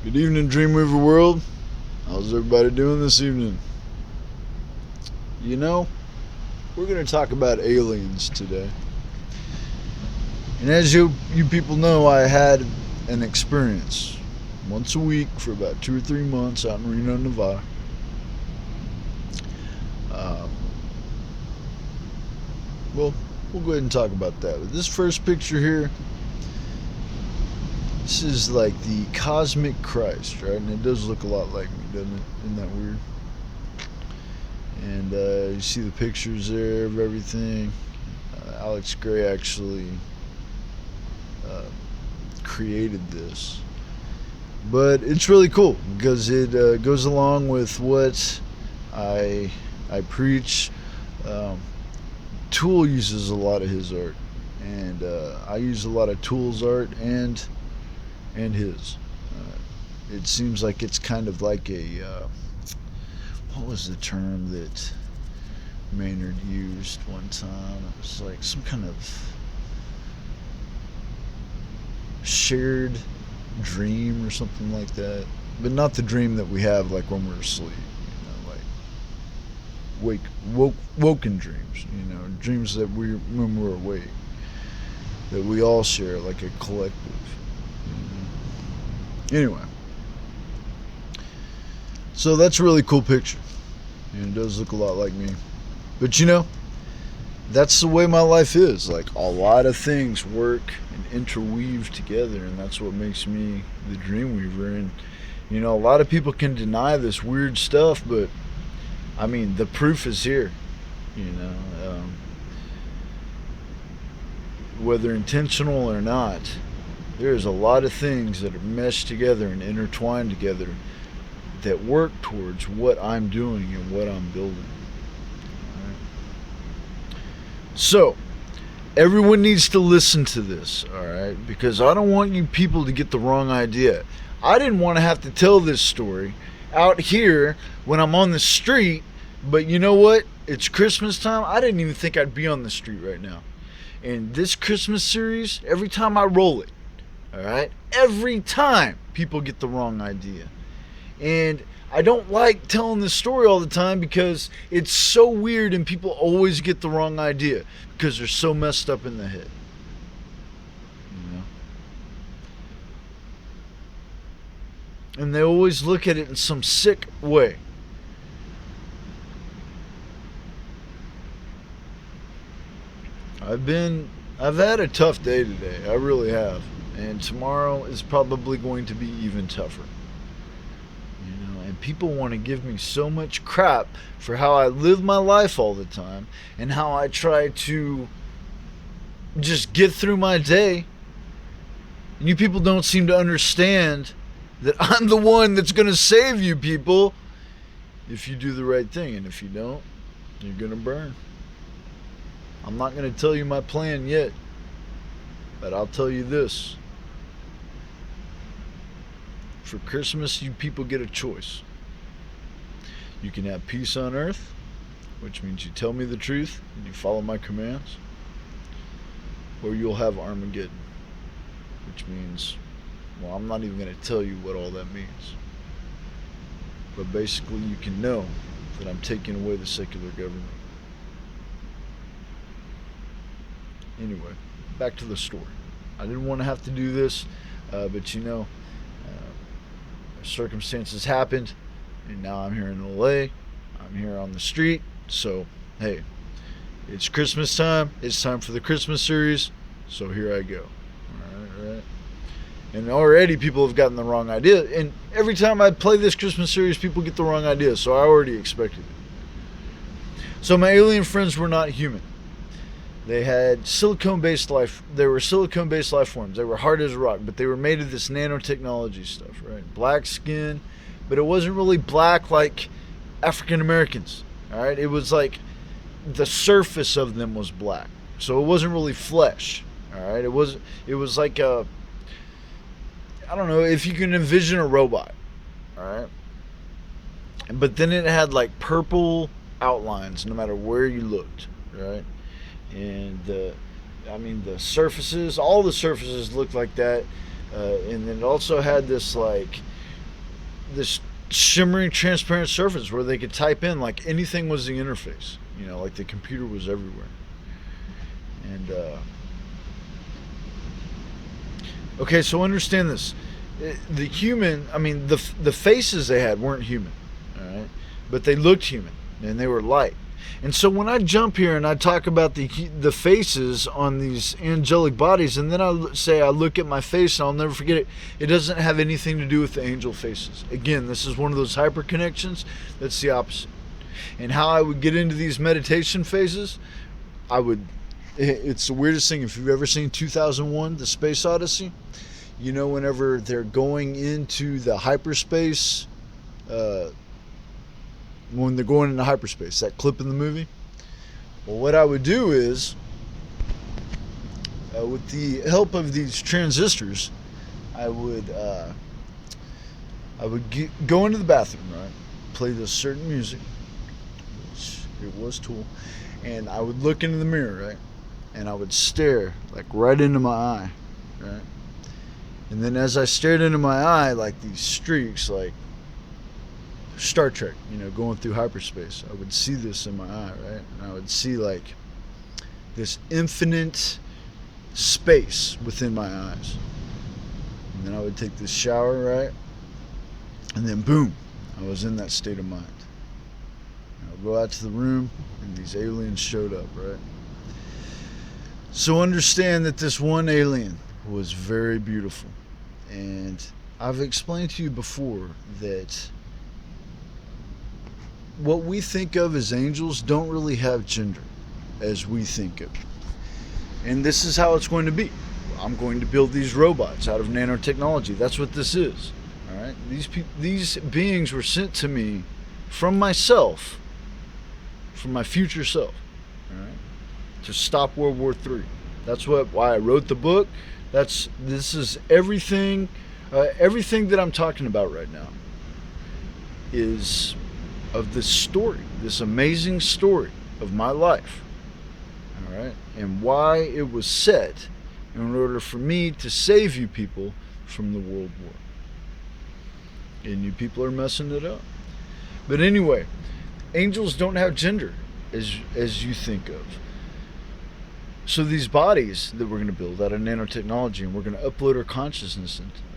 Good evening, Dreamweaver world. How's everybody doing this evening? You know, we're going to talk about aliens today. And as you people know, I had an experience once a week for about 2 or 3 months out in Reno, Nevada. Uh, well, we'll go ahead and talk about that. But this first picture here, this is like the cosmic Christ, right? And it does look a lot like me, doesn't it? Isn't that weird? And you see the pictures there of everything. Alex Gray actually uh, created this, but it's really cool because it goes along with what I preach. Um, Tool uses a lot of his art, and I use a lot of Tool's art and his. It seems like it's kind of like a what was the term that Maynard used one time? It was like some kind of shared dream or something like that, but not the dream that we have like when we're asleep. Like woken dreams. Dreams that we when we're awake, that we all share like a collective. Anyway, so that's a really cool picture, and it does look a lot like me. But that's the way my life is. Like, a lot of things work and interweave together, and that's what makes me the Dreamweaver. And a lot of people can deny this weird stuff, but I mean, the proof is here. Whether intentional or not, there's a lot of things that are meshed together and intertwined together that work towards what I'm doing and what I'm building. Right. So, everyone needs to listen to this, alright? Because I don't want you people to get the wrong idea. I didn't want to have to tell this story out here when I'm on the street, but you know what? It's Christmas time. I didn't even think I'd be on the street right now. And this Christmas series, every time I roll it, alright? Every time people get the wrong idea. And I don't like telling this story all the time because it's so weird and people always get the wrong idea because they're so messed up in the head. And they always look at it in some sick way. I've had a tough day today. I really have. And tomorrow is probably going to be even tougher. And people want to give me so much crap for how I live my life all the time and how I try to just get through my day. And you people don't seem to understand that I'm the one that's going to save you people if you do the right thing. And if you don't, you're going to burn. I'm not going to tell you my plan yet, but I'll tell you this. For Christmas, you people get a choice. You can have peace on earth, which means you tell me the truth and you follow my commands, or you'll have Armageddon, which means, well, I'm not even going to tell you what all that means. But basically, you can know that I'm taking away the secular government. Anyway, back to the story. I didn't want to have to do this, but circumstances happened, and now I'm here in LA. I'm here on the street. So, hey, it's Christmas time. It's time for the Christmas series. So here I go. All right. And already people have gotten the wrong idea. And every time I play this Christmas series, people get the wrong idea. So I already expected it. So my alien friends were not human. They had silicone-based life. They were silicone-based life forms. They were hard as a rock, but they were made of this nanotechnology stuff, right? Black skin, but it wasn't really black like African Americans. All right, it was like the surface of them was black, so it wasn't really flesh. All right, it was like I don't know if you can envision a robot. All right, but then it had like purple outlines no matter where you looked, right? And the surfaces, all the surfaces looked like that, and then it also had this like this shimmering transparent surface where they could type in like anything was the interface, like the computer was everywhere. And okay, so understand this. The human, the faces they had weren't human, all right, but they looked human and they were light. And so when I jump here and I talk about the faces on these angelic bodies, and then I say I look at my face and I'll never forget it, it doesn't have anything to do with the angel faces. Again, this is one of those hyper connections that's the opposite. And how I would get into these meditation phases, it's the weirdest thing. If you've ever seen 2001, The Space Odyssey, whenever they're going into the hyperspace, when they're going into hyperspace, that clip in the movie. Well, what I would do is, with the help of these transistors, I would go into the bathroom, right? Play this certain music, which it was Tool, and I would look into the mirror, right? And I would stare like right into my eye, right? And then as I stared into my eye, like these streaks, like Star Trek, going through hyperspace, I would see this in my eye, right? And I would see like this infinite space within my eyes. And then I would take this shower, right? And then boom, I was in that state of mind. And I would go out to the room and these aliens showed up, right? So understand that this one alien was very beautiful. And I've explained to you before that what we think of as angels don't really have gender as we think of. And this is how it's going to be. I'm going to build these robots out of nanotechnology. That's what this is. All right. These beings were sent to me from myself, from my future self. All right. To stop World War III. That's why I wrote the book. This is everything. Everything that I'm talking about right now is of this story, this amazing story of my life, all right, and why it was set in order for me to save you people from the World War. And you people are messing it up. But anyway, angels don't have gender as you think of. So these bodies that we're going to build out of nanotechnology, and we're going to upload our consciousness into them,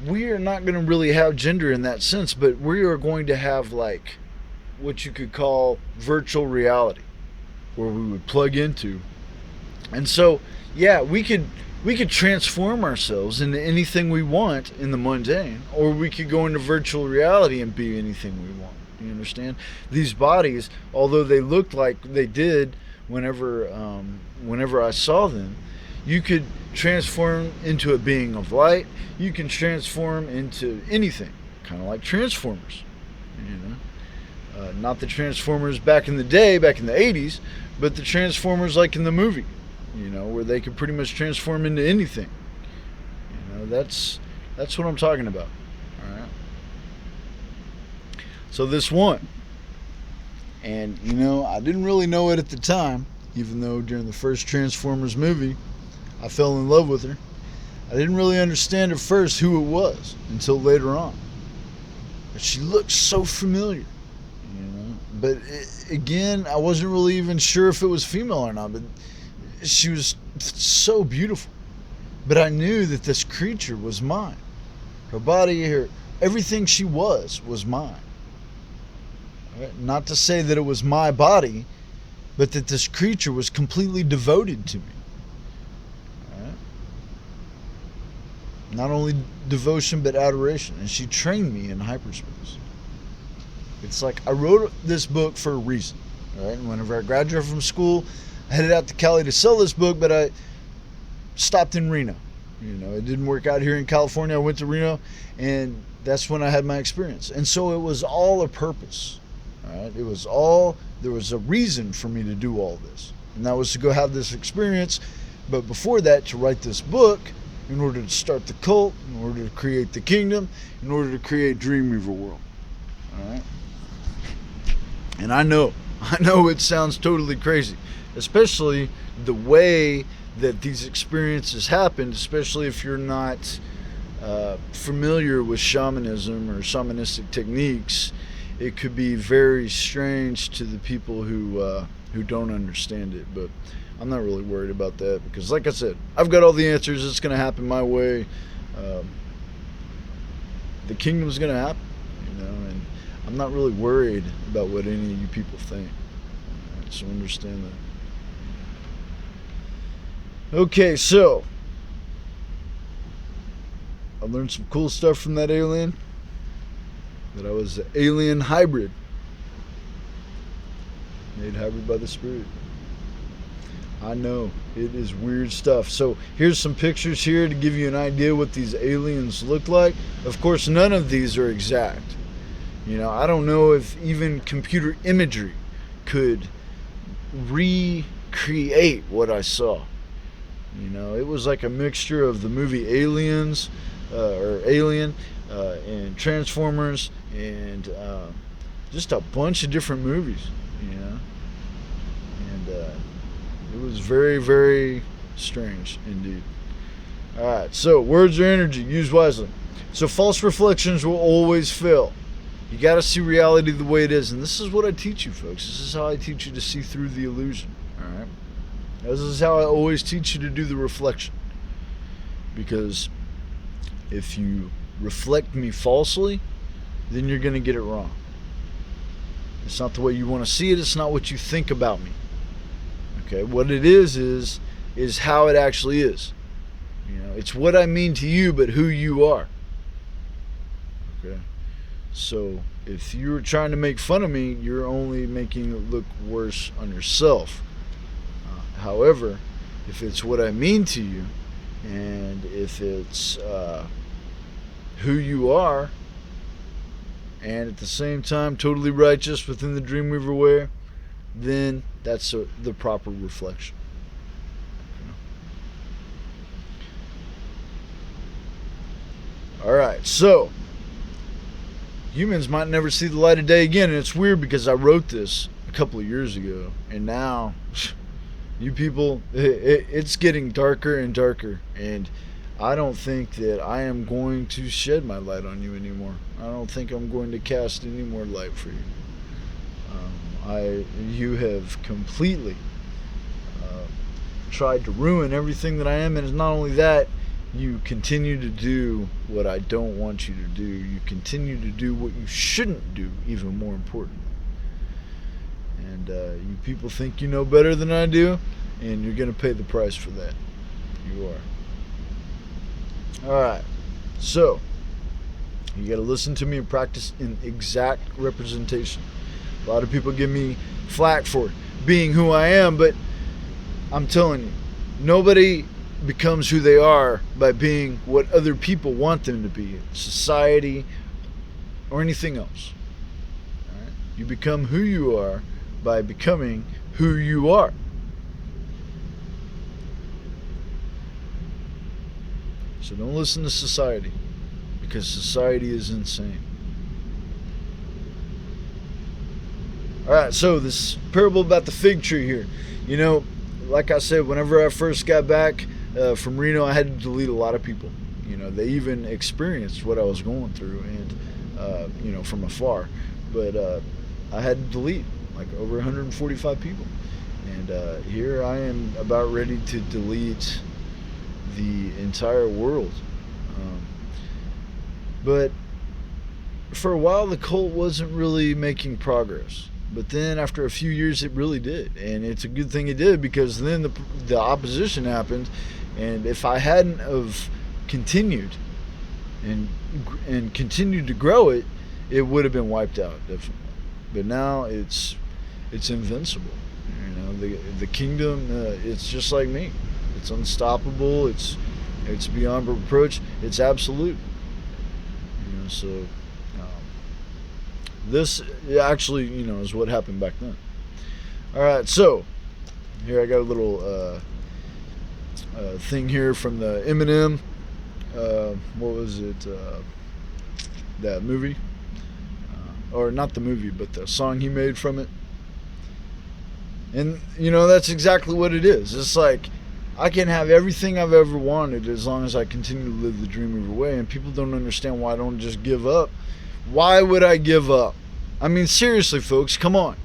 we are not going to really have gender in that sense, but we are going to have like what you could call virtual reality, where we would plug into. And so, yeah, we could transform ourselves into anything we want in the mundane, or we could go into virtual reality and be anything we want. You understand? These bodies, although they looked like they did whenever I saw them, you could transform into a being of light. You can transform into anything, kind of like Transformers. Not the Transformers back in the day, back in the 80s, but the Transformers like in the movie, where they could pretty much transform into anything. That's what I'm talking about. All right. So this one, and I didn't really know it at the time, even though during the first Transformers movie, I fell in love with her. I didn't really understand at first who it was until later on. But she looked so familiar, But again, I wasn't really even sure if it was female or not. But she was so beautiful. But I knew that this creature was mine. Her body, everything she was mine. Right? Not to say that it was my body, but that this creature was completely devoted to me. Not only devotion, but adoration. And she trained me in hyperspace. It's like I wrote this book for a reason. Right? And whenever I graduated from school, I headed out to Cali to sell this book, but I stopped in Reno. It didn't work out here in California. I went to Reno, and that's when I had my experience. And so it was all a purpose. Right? There was a reason for me to do all this. And that was to go have this experience. But before that, to write this book, in order to start the cult, in order to create the kingdom, in order to create Dreamweaver World. All right? And I know it sounds totally crazy, especially the way that these experiences happened, especially if you're not familiar with shamanism or shamanistic techniques, it could be very strange to the people who don't understand it. But I'm not really worried about that because, like I said, I've got all the answers. It's going to happen my way. The kingdom's going to happen, and I'm not really worried about what any of you people think. So understand that. Okay, so I learned some cool stuff from that alien. That I was an alien hybrid. Made hybrid by the Spirit. I know, it is weird stuff. So here's some pictures here to give you an idea what these aliens look like. Of course, none of these are exact. I don't know if even computer imagery could recreate what I saw. It was like a mixture of the movie Aliens, or Alien, and Transformers, and just a bunch of different movies, and it was very, very strange indeed. Alright, so words are energy, used wisely. So false reflections will always fail. You got to see reality the way it is, and this is what I teach you, folks. This is how I teach you to see through the illusion. Alright, this is how I always teach you to do the reflection, because if you reflect me falsely, then you're going to get it wrong. It's not the way you want to see it. It's not what you think about me. Okay, what it is how it actually is. It's what I mean to you, but who you are. Okay, so if you're trying to make fun of me, you're only making it look worse on yourself. However, if it's what I mean to you, and if it's who you are, and at the same time totally righteous within the Dreamweaver way, then that's the proper reflection. Alright, so humans might never see the light of day again, and it's weird because I wrote this a couple of years ago, and now you people, it's getting darker and darker, and I don't think that I am going to shed my light on you anymore. I don't think I'm going to cast any more light for you. You have completely tried to ruin everything that I am, and it's not only that, you continue to do what I don't want you to do. You continue to do what you shouldn't do, even more important. And you people think you know better than I do, and you're going to pay the price for that. You are. Alright, so you got to listen to me and practice in exact representation. A lot of people give me flack for being who I am, but I'm telling you, nobody becomes who they are by being what other people want them to be, society, or anything else. All right? You become who you are by becoming who you are. So don't listen to society, because society is insane. Alright, so this parable about the fig tree here. Like I said, whenever I first got back from Reno, I had to delete a lot of people. They even experienced what I was going through, and from afar. But I had to delete like over 145 people. And here I am about ready to delete the entire world. But for a while, the cult wasn't really making progress. But then after a few years, it really did. And it's a good thing it did, because then the opposition happened. And if I hadn't have continued and continued to grow it, it would have been wiped out, definitely. But now it's invincible. The kingdom, it's just like me. It's unstoppable. It's beyond reproach. It's absolute. So this actually, is what happened back then. All right, so here I got a little thing here from the Eminem. What was it? That movie, or not the movie, but the song he made from it. And that's exactly what it is. It's like I can have everything I've ever wanted as long as I continue to live the Dreamweaver way. And people don't understand why I don't just give up. Why would I give up? I mean, seriously, folks, come on.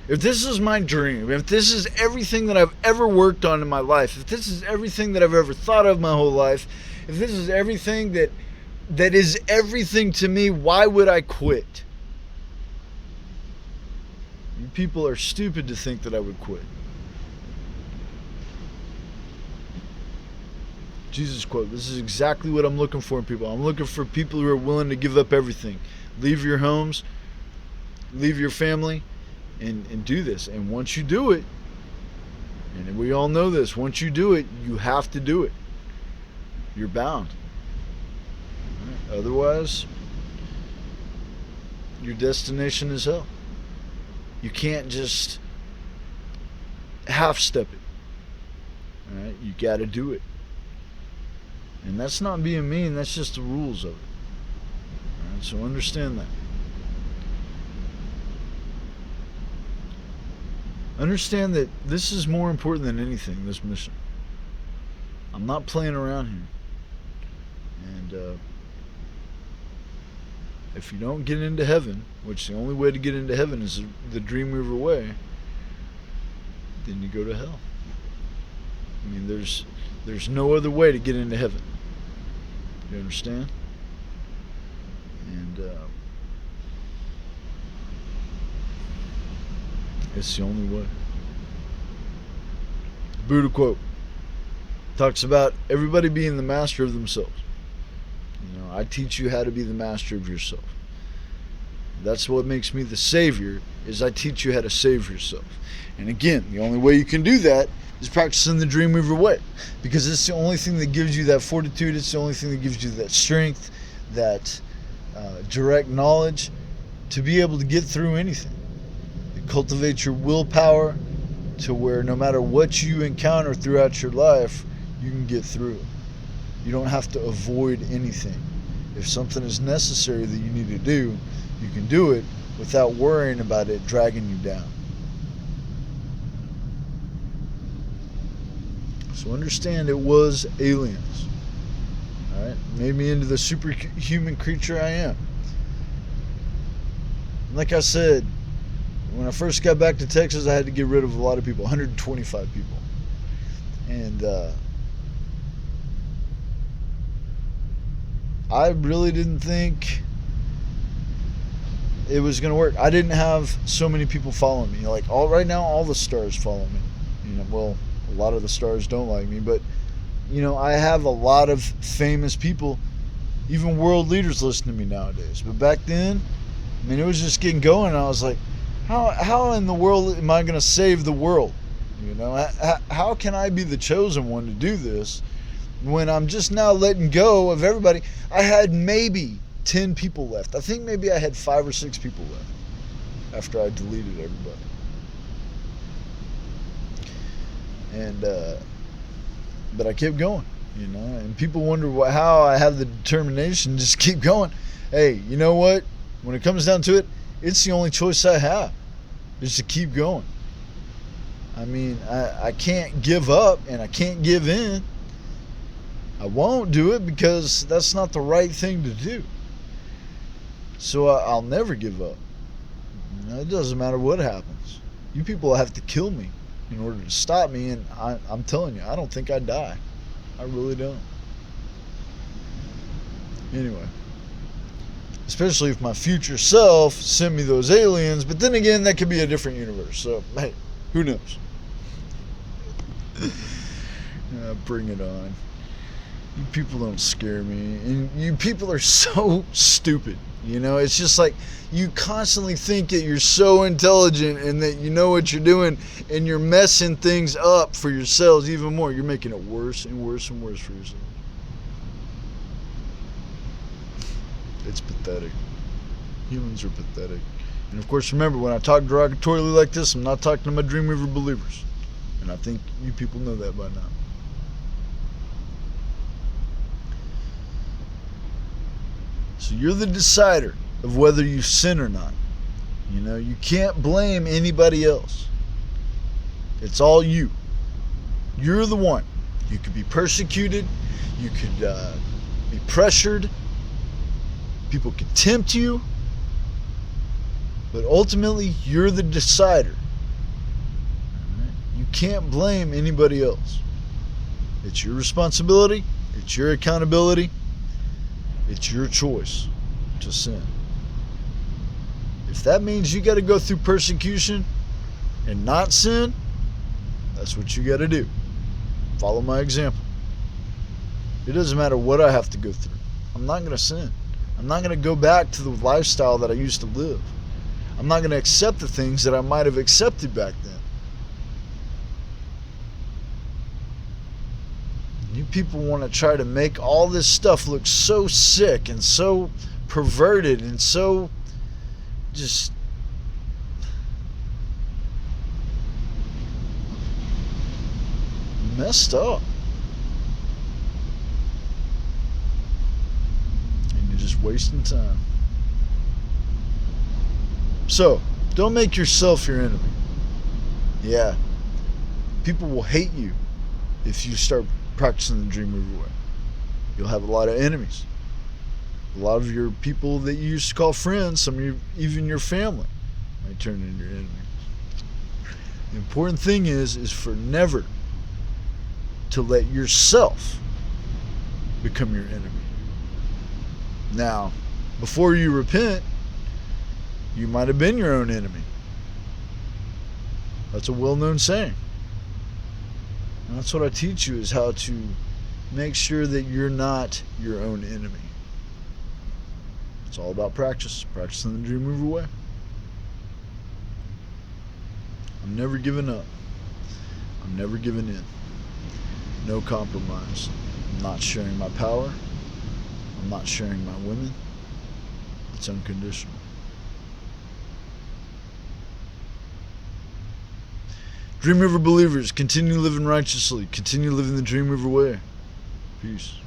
If this is my dream, if this is everything that I've ever worked on in my life, if this is everything that I've ever thought of my whole life, if this is everything that is everything to me, why would I quit? You people are stupid to think that I would quit. Jesus quote, this is exactly what I'm looking for in people. I'm looking for people who are willing to give up everything. Leave your homes, leave your family, and do this. And once you do it, and we all know this, once you do it, you have to do it. You're bound. Right? Otherwise, your destination is hell. You can't just half-step it. All right? You got to do it. And that's not being mean, that's just the rules of it. All right? So understand that. Understand that this is more important than anything, this mission. I'm not playing around here. And if you don't get into heaven, which the only way to get into heaven is the Dreamweaver way, then you go to hell. I mean, there's no other way to get into heaven. You understand? And it's the only way. Buddha quote talks about everybody being the master of themselves. You know, I teach you how to be the master of yourself. That's what makes me the savior, is I teach you how to save yourself. And again, the only way you can do that is practicing the Dreamweaver way, because it's the only thing that gives you that fortitude. It's the only thing that gives you that strength, that direct knowledge to be able to get through anything. It cultivates your willpower to where no matter what you encounter throughout your life, you can get through it. You don't have to avoid anything. If something is necessary that you need to do, you can do it without worrying about it dragging you down. So understand, it was aliens. Alright? Made me into the superhuman creature I am. Like I said, when I first got back to Texas, I had to get rid of a lot of people, 125 people. And I really didn't think it was going to work. I didn't have so many people following me. Like, right now, all the stars follow me. You know, well, a lot of the stars don't like me, but you know, I have a lot of famous people, even world leaders, listen to me nowadays. But back then, I mean, it was just getting going. And I was like, how in the world am I going to save the world? You know, how can I be the chosen one to do this when I'm just now letting go of everybody? I had maybe 10 people left. I think maybe I had 5 or 6 people left after I deleted everybody. And but I kept going, you know, and people wonder how I have the determination to just keep going. Hey, you know what? When it comes down to it, it's the only choice I have, is to keep going. I mean, I can't give up and I can't give in. I won't do it because that's not the right thing to do. So I'll never give up. You know, it doesn't matter what happens. You people have to kill me in order to stop me, and I'm telling you, I don't think I'd die. I really don't. Anyway, especially if my future self sent me those aliens, but then again, that could be a different universe, so hey, who knows? Bring it on. You people don't scare me, and you people are so stupid. You know, it's just like you constantly think that you're so intelligent and that you know what you're doing, and you're messing things up for yourselves even more. You're making it worse and worse and worse for yourself. It's pathetic. Humans are pathetic. And of course, remember, when I talk derogatorily like this, I'm not talking to my Dreamweaver believers. And I think you people know that by now. So you're the decider of whether you sin or not. You know, you can't blame anybody else. It's all you. You're the one. You could be persecuted. You could be pressured. People could tempt you. But ultimately, you're the decider. You can't blame anybody else. It's your responsibility. It's your accountability. It's your choice to sin. If that means you got to go through persecution and not sin, that's what you got to do. Follow my example. It doesn't matter what I have to go through. I'm not going to sin. I'm not going to go back to the lifestyle that I used to live. I'm not going to accept the things that I might have accepted back then. You people want to try to make all this stuff look so sick and so perverted and so just messed up. And you're just wasting time. So, don't make yourself your enemy. Yeah. People will hate you if you start practicing the Dreamweaver way. You'll have a lot of enemies. A lot of your people that you used to call friends, some of you, even your family, might turn into your enemies. The important thing is for never to let yourself become your enemy. Now, before you repent, you might have been your own enemy. That's a well-known saying. And that's what I teach you, is how to make sure that you're not your own enemy. It's all about practice. Practicing the Dreamweaver way. I'm never giving up. I'm never giving in. No compromise. I'm not sharing my power. I'm not sharing my women. It's unconditional. Dreamweaver believers, continue living righteously. Continue living the Dreamweaver way. Peace.